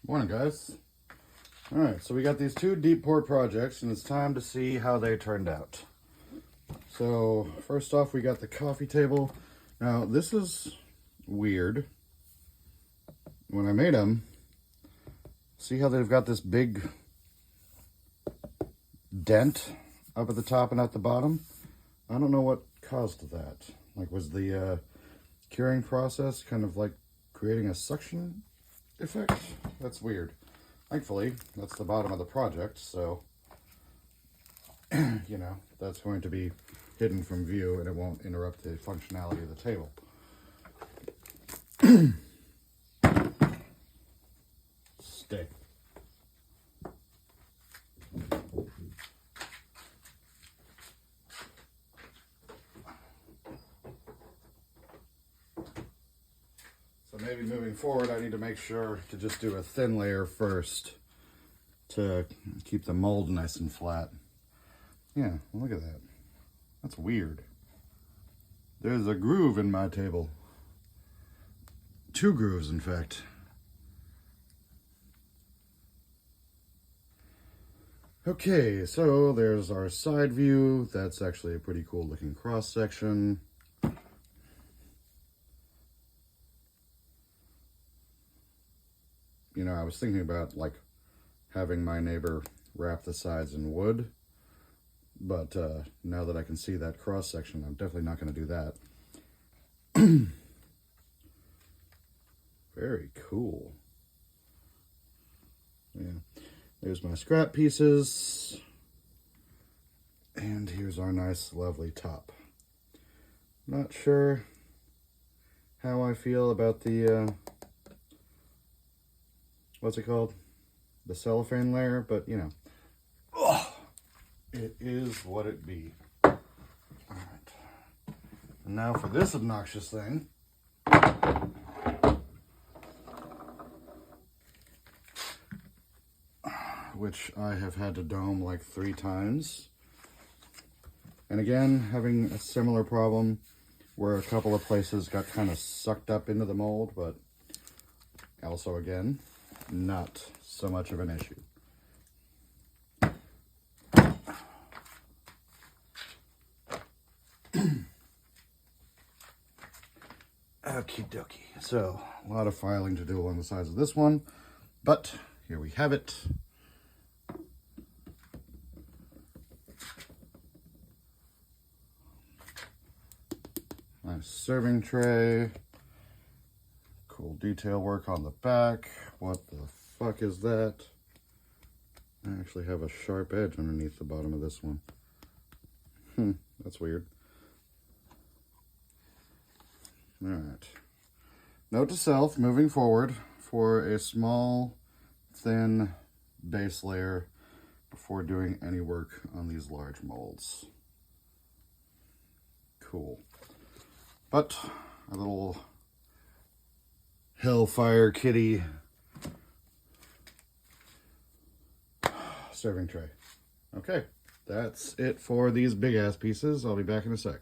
Morning, guys. All right, so we got these two deep pour projects, and it's time to see how they turned out. So first off, we got the coffee table. Now this is weird. When I made them, see how they've got this big dent up at the top and at the bottom? I don't know what caused that. Like, was the curing process kind of like creating a suction effect? That's weird. Thankfully, that's the bottom of the project, so you know, that's going to be hidden from view and it won't interrupt the functionality of the table. Stay. So maybe moving forward, I need to make sure to just do a thin layer first to keep the mold nice and flat. Yeah, look at that. That's weird. There's a groove in my table. 2 grooves, in fact. Okay, so there's our side view. That's actually a pretty cool looking cross section. You know, I was thinking about like having my neighbor wrap the sides in wood, but now that I can see that cross section, I'm definitely not going to do that. Very cool. Yeah, there's my scrap pieces, and here's our nice lovely top. Not sure how I feel about the what's it called? The cellophane layer, but you know, it is what it be. All right. And now for this obnoxious thing. Which I have had to dome like 3 times. And again, having a similar problem where a couple of places got kind of sucked up into the mold, but also again, not so much of an issue. Okie dokie. So, a lot of filing to do along the sides of this one, but here we have it. Nice serving tray. Cool detail work on the back. What the fuck is that? I actually have a sharp edge underneath the bottom of this one. That's weird. All right. Note to self, moving forward, for a small, thin base layer before doing any work on these large molds. Cool. But a little Hellfire Kitty serving tray. Okay, that's it for these big ass pieces. I'll be back in a sec.